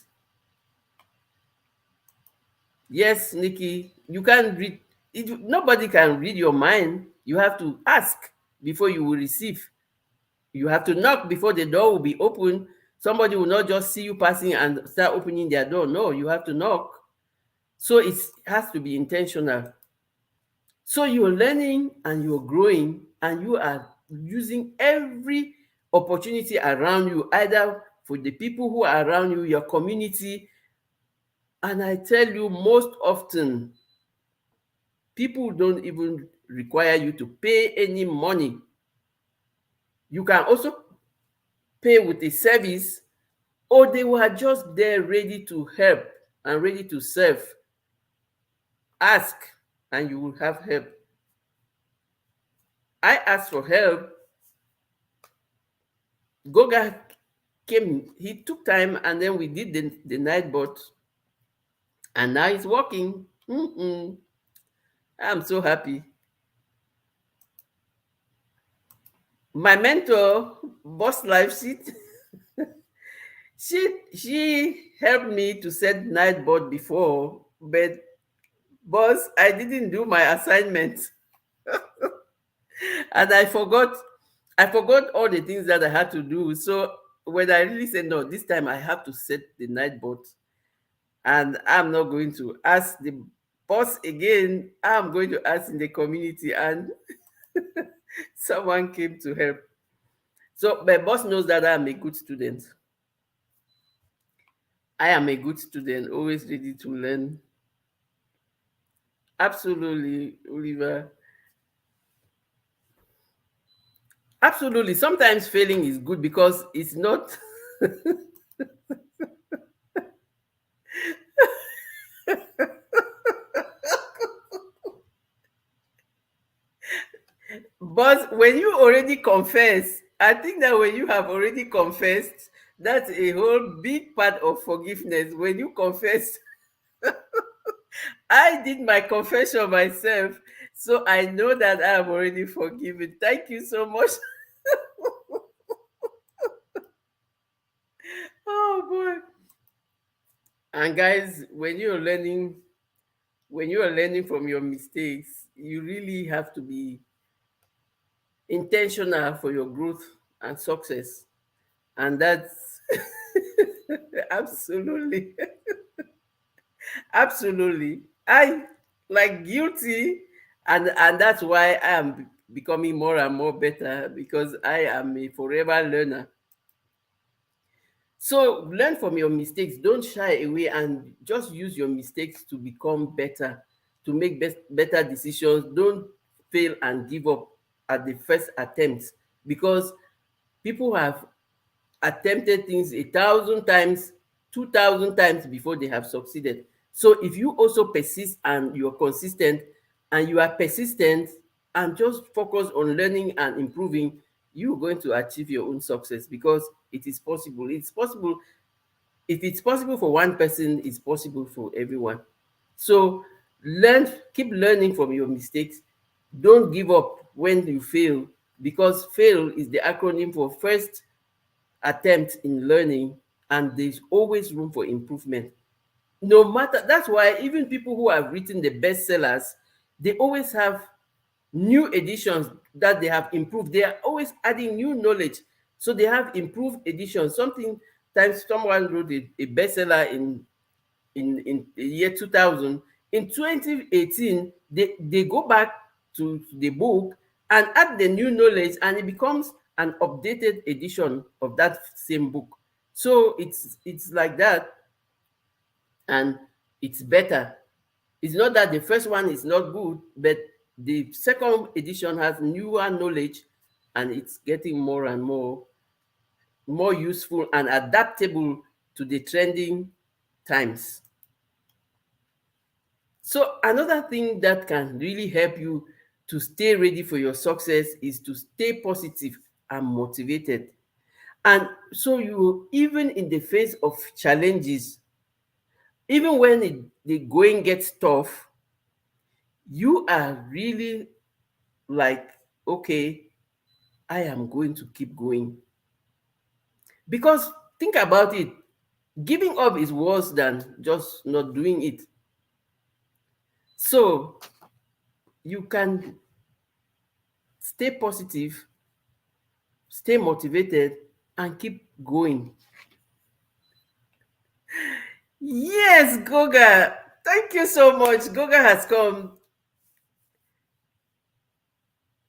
Yes, Nikki, you can't read nobody can read your mind. You have to ask before you will receive. You have to knock before the door will be open. Somebody will not just see you passing and start opening their door. No, you have to knock. So it has to be intentional. So you're learning and you're growing and you are using every opportunity around you, either for the people who are around you, your community. And I tell you, most often, people don't even require you to pay any money. You can also pay with a service, or they were just there ready to help and ready to serve. Ask and you will have help. I asked for help. Goga came, he took time, and then we did the night bot, and now it's working. I'm so happy. My mentor, Boss Life, she helped me to set night bot before, but boss, I didn't do my assignment. And I forgot all the things that I had to do. So when I really said no, this time I have to set the night bot, and I'm not going to ask the boss again. I'm going to ask in the community, and someone came to help. So my boss knows that I'm a good student. I am a good student, always ready to learn. Absolutely, Oliver. Absolutely. Sometimes failing is good because it's not. But when you already confess, I think that when you have already confessed, that's a whole big part of forgiveness. When you confess, I did my confession myself, so I know that I am already forgiven. Thank you so much. Oh boy. And guys, when you are learning from your mistakes, you really have to be intentional for your growth and success. And that's absolutely, absolutely. I like guilty, and that's why I am becoming more and more better because I am a forever learner. So learn from your mistakes. Don't shy away and just use your mistakes to become better, to make better decisions. Don't fail and give up at the first attempt, because people have attempted things 1,000 times, 2,000 times before they have succeeded. So if you also persist and you're consistent and you are persistent and just focus on learning and improving, you're going to achieve your own success, because it is possible. It's possible. If it's possible for one person, it's possible for everyone. So keep learning from your mistakes. Don't give up when you fail, because fail is the acronym for first attempt in learning, and there's always room for improvement. No matter, that's why even people who have written the bestsellers, they always have new editions that they have improved. They are always adding new knowledge. So they have improved editions. Something times someone wrote a bestseller in the year 2000. In 2018, they go back to the book and add the new knowledge, and it becomes an updated edition of that same book. So it's like that, and it's better. It's not that the first one is not good, but the second edition has newer knowledge, and it's getting more and more useful and adaptable to the trending times. So another thing that can really help you to stay ready for your success is to stay positive and motivated. And so you, even in the face of challenges, even when the going gets tough, you are really like, okay, I am going to keep going. Because think about it, giving up is worse than just not doing it. So you can stay positive, stay motivated, and keep going. Yes, Goga. Thank you so much. Goga has come.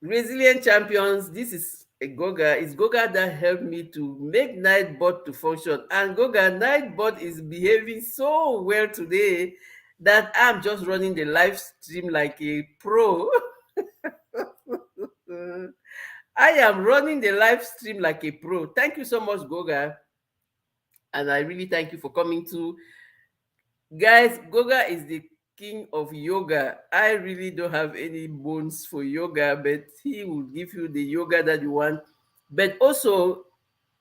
Resilient champions. This is a Goga. It's Goga that helped me to make Nightbot to function. And Goga, Nightbot is behaving so well today that I'm just running the live stream like a pro. I am running the live stream like a pro. Thank you so much, Goga. And I really thank you for coming to. Guys, Goga is the king of yoga. I really don't have any bones for yoga, but he will give you the yoga that you want. But also,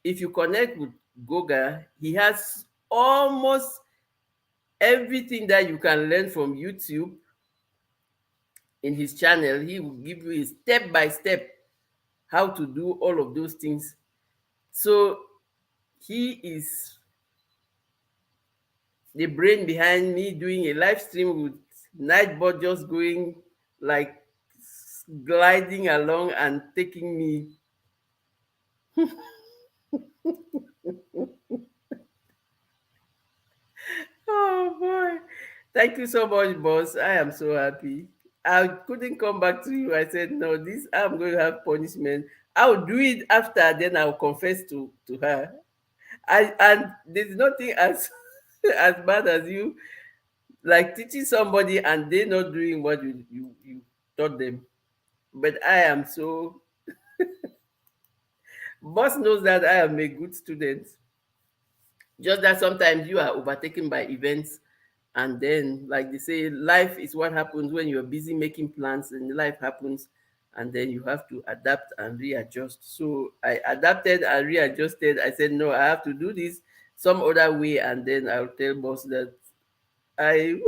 if you connect with Goga, he has almost everything that you can learn from YouTube in his channel. He will give you a step by step how to do all of those things. So he is the brain behind me doing a live stream with Nightbot just going like gliding along and taking me. Oh boy. Thank you so much, boss. I am so happy. I couldn't come back to you. I said, no, this I'm going to have punishment. I'll do it after, then I'll confess to her. And there's nothing as as bad as you like teaching somebody and they not doing what you taught them. But I am so, boss knows that I am a good student. Just that sometimes you are overtaken by events, and then, like they say, life is what happens when you're busy making plans, and life happens, and then you have to adapt and readjust. So I adapted and readjusted. I said, no, I have to do this some other way, and then I'll tell boss that I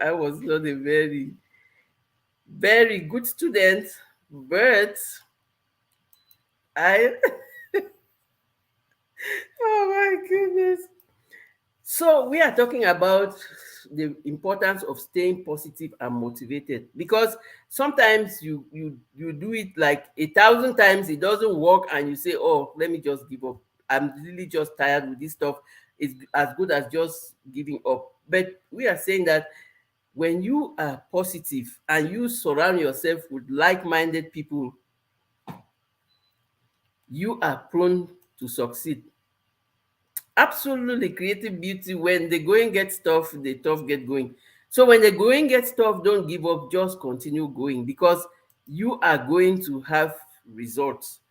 I was not a very good student, but I oh my goodness. So we are talking about the importance of staying positive and motivated, because sometimes you do it like 1,000 times, it doesn't work, and you say, oh, let me just give up. I'm really just tired with this stuff. It's as good as just giving up. But we are saying that when you are positive and you surround yourself with like-minded people, you are prone to succeed. Absolutely, creative beauty. When the going gets tough, the tough get going. So when the going gets tough, don't give up, just continue going, because you are going to have results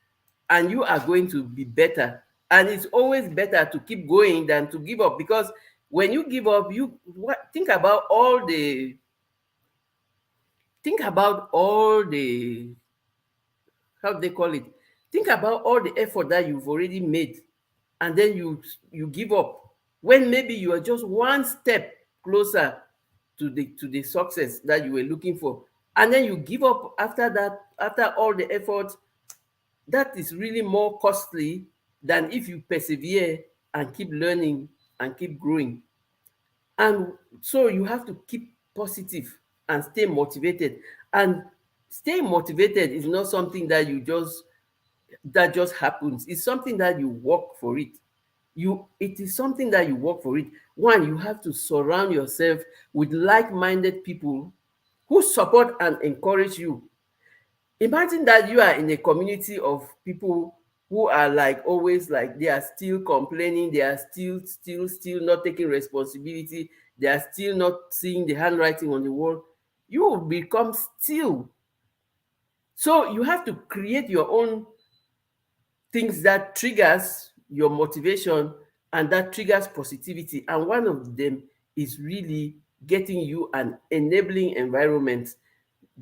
and you are going to be better. And it's always better to keep going than to give up, because when you give up, think about all the how do they call it? Think about all the effort that you've already made, and then you give up. when maybe you are just one step closer to the success that you were looking for, and then you give up after that, after all the effort. That is really more costly than if you persevere and keep learning and keep growing. And so you have to keep positive and stay motivated. And staying motivated is not something that you just that just happens. It's something that you work for it. It is something that you work for it. One, you have to surround yourself with like-minded people who support and encourage you. Imagine that you are in a community of people who are like always like they are still complaining, they are still not taking responsibility, they are still not seeing the handwriting on the wall. You will become still. So you have to create your own things that triggers your motivation and that triggers positivity. And one of them is really getting you an enabling environment.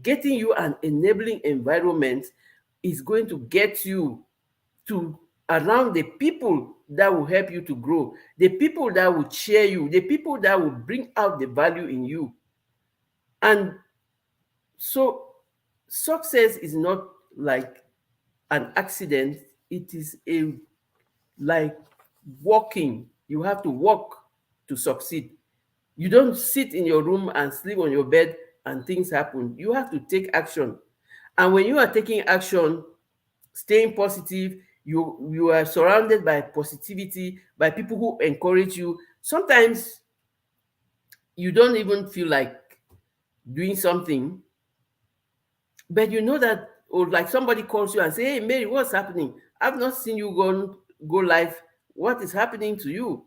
Getting you an enabling environment is going to get you to around the people that will help you to grow, the people that will cheer you, the people that will bring out the value in you. And so success is not like an accident, it is a like walking. You have to walk to succeed. You don't sit in your room and sleep on your bed and things happen. You have to take action. And when you are taking action, staying positive, you are surrounded by positivity, by people who encourage you. Sometimes you don't even feel like doing something, but you know that, or like somebody calls you and say, "Hey Mary, what's happening? I've not seen you go live. What is happening to you?"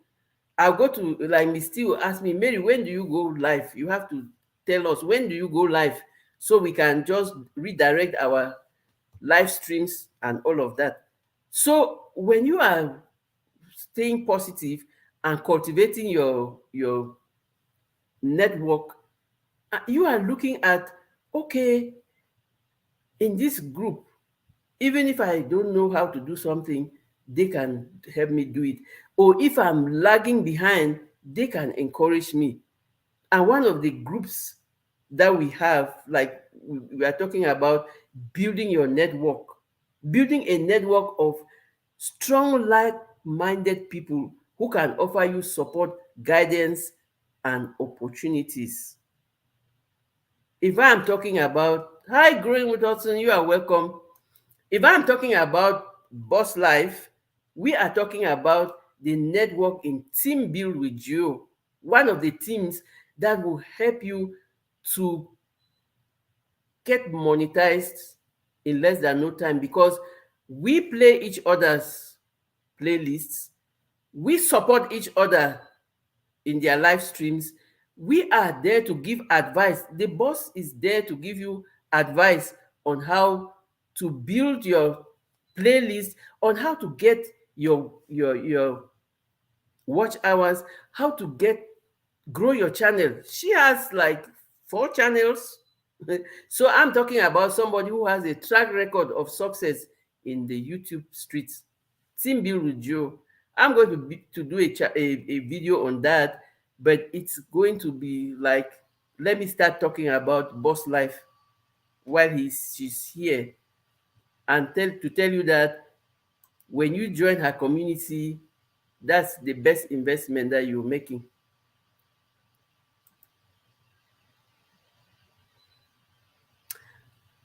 I'll go to, like, Miss T will ask me, "Mary, when do you go live? You have to tell us, when do you go live, so we can just redirect our live streams and all of that." So when you are staying positive and cultivating your network, you are looking at, okay, in this group, even if I don't know how to do something, they can help me do it. Or if I'm lagging behind, they can encourage me. And one of the groups that we have, like we are talking about building your network, building a network of strong, like-minded people who can offer you support, guidance, and opportunities. If I'm talking about, hi, Growing with Hudson, you are welcome. If I'm talking about Boss Life, we are talking about the network in Team Build with you, one of the teams that will help you to get monetized in less than no time, because we play each other's playlists, we support each other in their live streams. We are there to give advice. The boss is there to give you advice on how to build your playlist, on how to get your watch hours, how to get grow your channel. She has like 4 channels. So I'm talking about somebody who has a track record of success in the YouTube streets. Team Build with Joe. I'm going to do a video on that, but it's going to be like, let me start talking about Boss Life while she's here, and tell you that when you join her community, that's the best investment that you're making.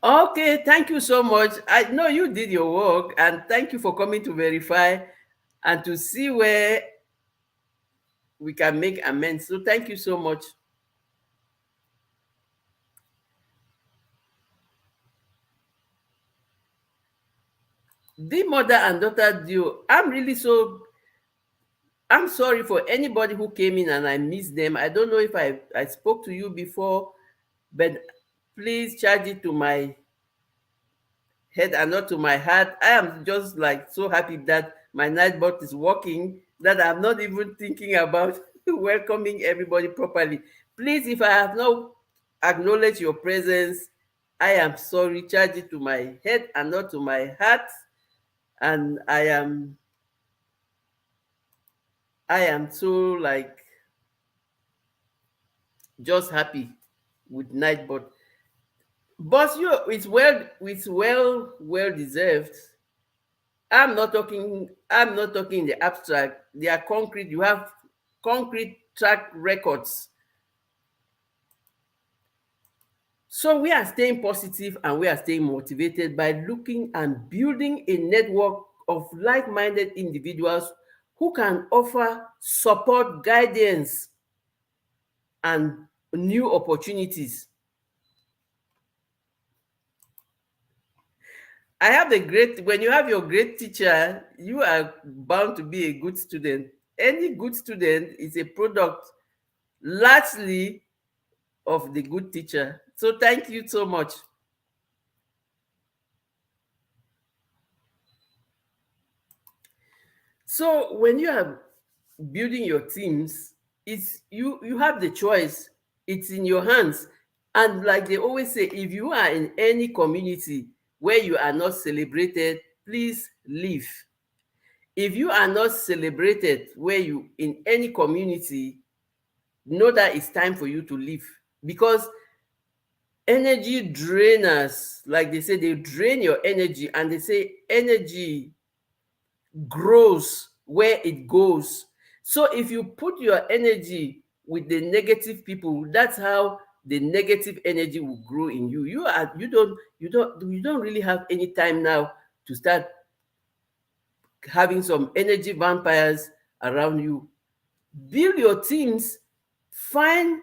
Okay, thank you so much. I know you did your work, and thank you for coming to verify and to see where we can make amends. So thank you so much. The mother and daughter duo, I'm sorry for anybody who came in and I missed them. I don't know if I spoke to you before, but please charge it to my head and not to my heart. I am just like so happy that my nightbot is working, that I'm not even thinking about welcoming everybody properly. Please, if I have not acknowledged your presence, I am sorry. Charge it to my head and not to my heart. And I am I am so like just happy with Nightbot. But you, it's well deserved. I'm not talking in the abstract. They are concrete. You have concrete track records. So we are staying positive and we are staying motivated by looking and building a network of like-minded individuals who can offer support, guidance, and new opportunities. I have the great, when you have your great teacher, you are bound to be a good student. Any good student is a product largely of the good teacher. So thank you so much. So when you are building your teams, it's you have the choice. It's in your hands. And like they always say, if you are in any community where you are not celebrated, please leave. If you are not celebrated where you in any community, know that it's time for you to leave. Because energy drainers, like they say, they drain your energy, and they say energy grows where it goes. So if you put your energy with the negative people, that's how the negative energy will grow in you. You don't really have any time now to start having some energy vampires around you. Build your teams, find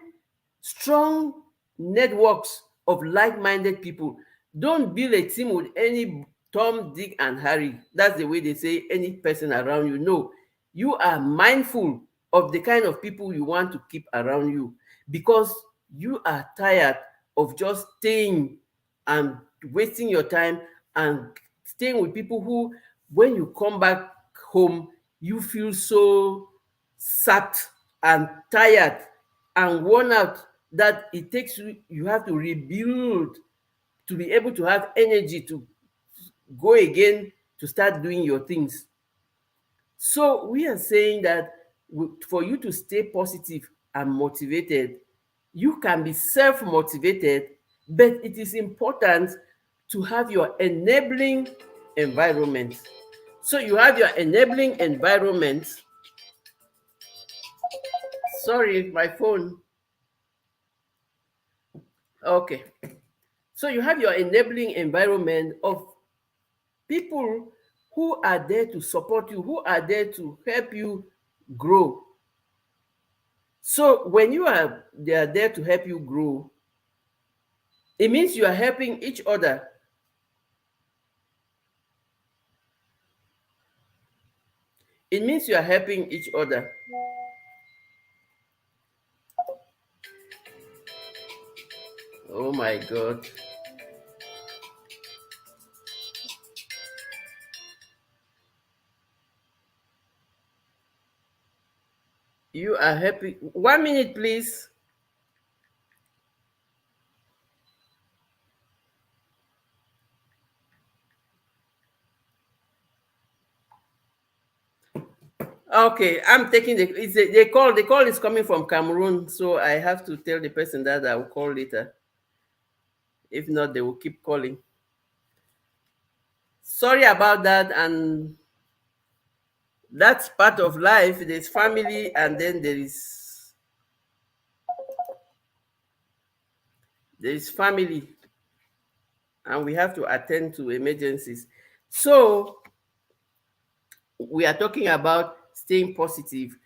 strong networks of like-minded people. Don't build a team with any Tom, Dick, and Harry. That's the way they say any person around you. No, you are mindful of the kind of people you want to keep around you, because you are tired of just staying and wasting your time and staying with people who, when you come back home, you feel so sapped and tired and worn out that it takes you have to rebuild to be able to have energy to go again to start doing your things. So we are saying that for you to stay positive and motivated, you can be self-motivated, but it is important to have your enabling environment. So you have your enabling environment. Sorry, my phone. Okay. So you have your enabling environment of people who are there to support you, who are there to help you grow. So when they are there to help you grow, it means you are helping each other. It means you are helping each other. Oh my God. You are helping. 1 minute, please. Okay, I'm taking the call is coming from Cameroon, so I have to tell the person that I will call later. If not, they will keep calling. Sorry about that, and that's part of life. There's family, and then there is family, and we have to attend to emergencies. So we are talking about staying positive.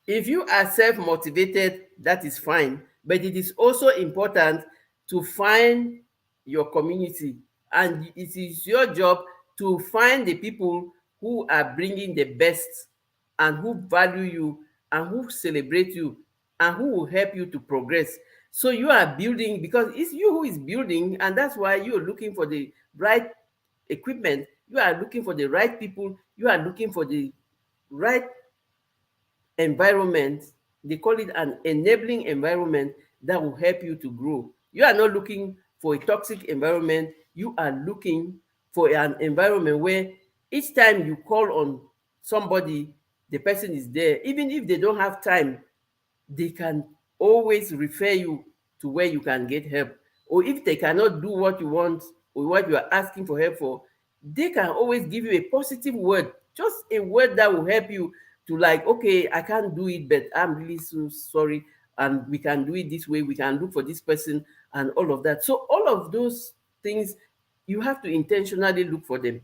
If you are self-motivated, that is fine, but it is also important to find your community, and it is your job to find the people who are bringing the best and who value you and who celebrate you and who will help you to progress. So you are building because it's you who is building, and that's why you're looking for the right equipment, you are looking for the right people, you are looking for the right environment. They call it an enabling environment that will help you to grow. You are not looking for a toxic environment, you are looking for an environment where each time you call on somebody, the person is there. Even if they don't have time, they can always refer you to where you can get help. Or if they cannot do what you want or what you are asking for help for, they can always give you a positive word, just a word that will help you to, like, okay, I can't do it, but I'm really so sorry, and we can do it this way, we can look for this person, and all of that. So all of those things, you have to intentionally look for them,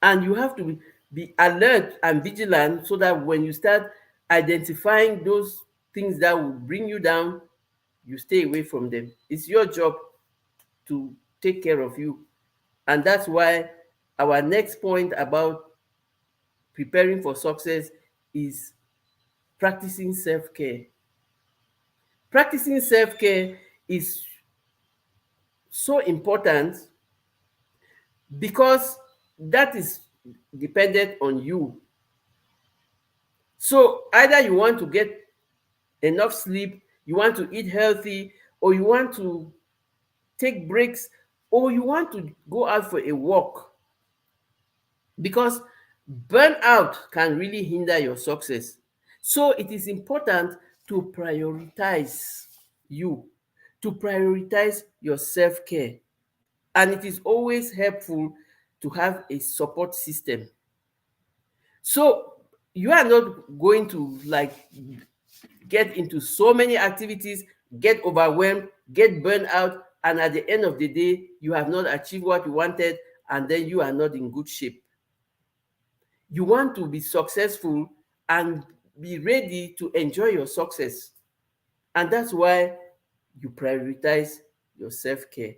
and you have to be alert and vigilant, so that when you start identifying those things that will bring you down, you stay away from them. It's your job to take care of you. And that's why our next point about preparing for success is practicing self-care. Practicing self-care is so important because that is dependent on you. So either you want to get enough sleep, you want to eat healthy, or you want to take breaks, or you want to go out for a walk, because burnout can really hinder your success. So it is important to prioritize you, to prioritize your self-care. And it is always helpful to have a support system. So you are not going to, like, get into so many activities, get overwhelmed, get burned out, and at the end of the day, you have not achieved what you wanted, and then you are not in good shape. You want to be successful and be ready to enjoy your success. And that's why you prioritize your self-care.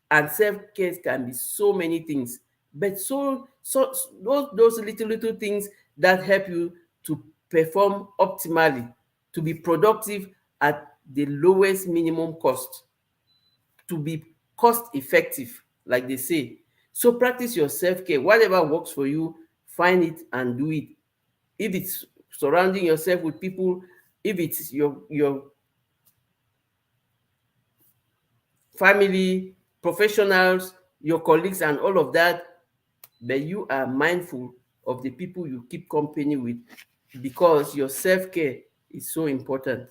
And self-care can be so many things, but those little things that help you to perform optimally, to be productive at the lowest minimum cost, to be cost effective, like they say. So practice your self-care. Whatever works for you, find it and do it. If it's surrounding yourself with people, if it's your family, professionals, your colleagues, and all of that, but you are mindful of the people you keep company with, because your self-care is so important.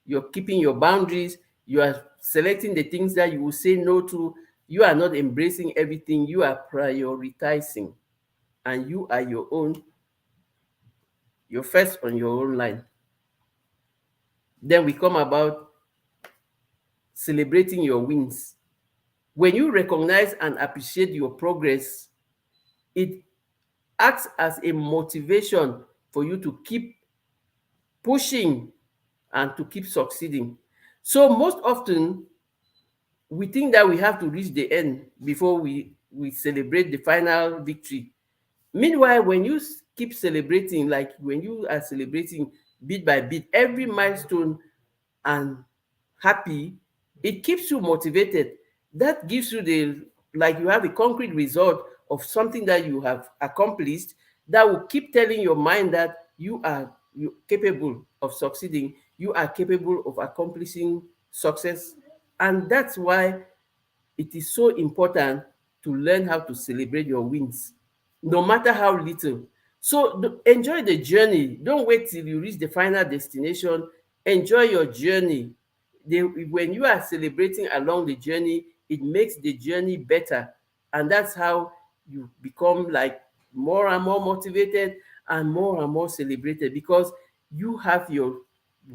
You're keeping your boundaries, you are selecting the things that you will say no to, you are not embracing everything, you are prioritizing, and you are you're first on your own line. Then we come about celebrating your wins. When you recognize and appreciate your progress, it acts as a motivation for you to keep pushing and to keep succeeding. So most often, we think that we have to reach the end before we celebrate the final victory. Meanwhile, when you keep celebrating, like when you are celebrating bit by bit, every milestone, and happy, it keeps you motivated. That gives you the, like, you have a concrete result of something that you have accomplished, that will keep telling your mind that you capable of succeeding, you are capable of accomplishing success. And that's why it is so important to learn how to celebrate your wins, no matter how little. So enjoy the journey. Don't wait till you reach the final destination. Enjoy your journey. When you are celebrating along the journey, it makes the journey better. And that's how you become, like, more and more motivated and more celebrated, because you have your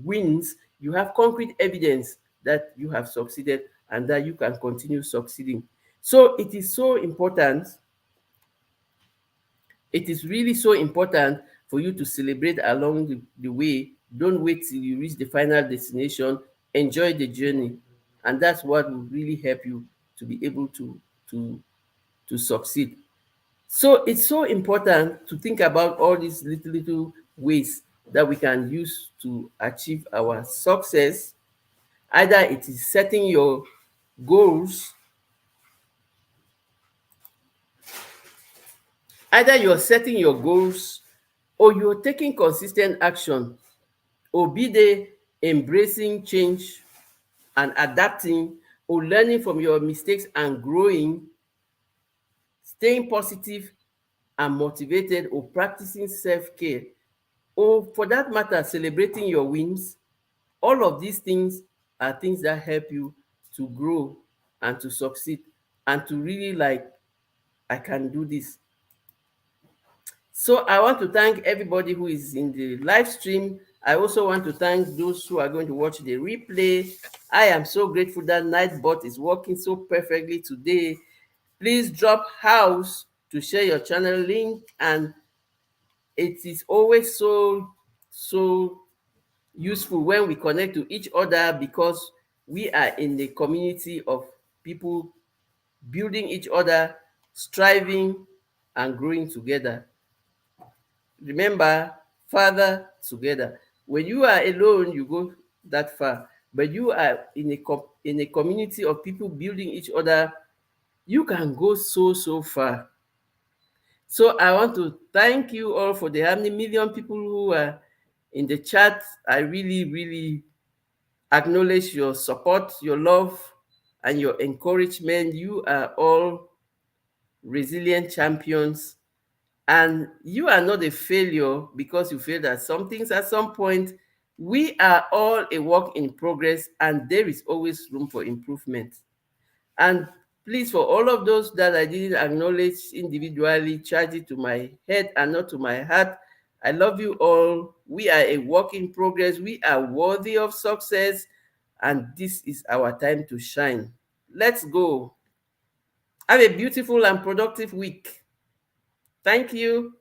wins, you have concrete evidence that you have succeeded and that you can continue succeeding. So it is so important, it is really so important for you to celebrate along the way. Don't wait till you reach the final destination. Enjoy the journey. And that's what will really help you to be able to to succeed. So it's so important to think about all these little ways that we can use to achieve our success. Either it is setting your goals, either you're setting your goals, or you're taking consistent action, or be they embracing change and adapting, or learning from your mistakes and growing, staying positive, and motivated, or practicing self-care, or for that matter, celebrating your wins, all of these things are things that help you to grow and to succeed and to really like, I can do this. So I want to thank everybody who is in the live stream. I also want to thank those who are going to watch the replay. I am so grateful that Nightbot is working so perfectly today. Please drop house to share your channel link, and it is always so useful when we connect to each other, because we are in the community of people building each other, striving and growing together. Remember, farther together. When you are alone, you go that far. But you are in in a community of people building each other, you can go so far. So I want to thank you all for the how many million people who are in the chat. I really acknowledge your support, your love, and your encouragement. You are all resilient champions, and you are not a failure because you failed at some things at some point. We are all a work in progress, and there is always room for improvement. And please, for all of those that I didn't acknowledge individually, charge it to my head and not to my heart. I love you all. We are a work in progress. We are worthy of success, and this is our time to shine. Let's go. Have a beautiful and productive week. Thank you.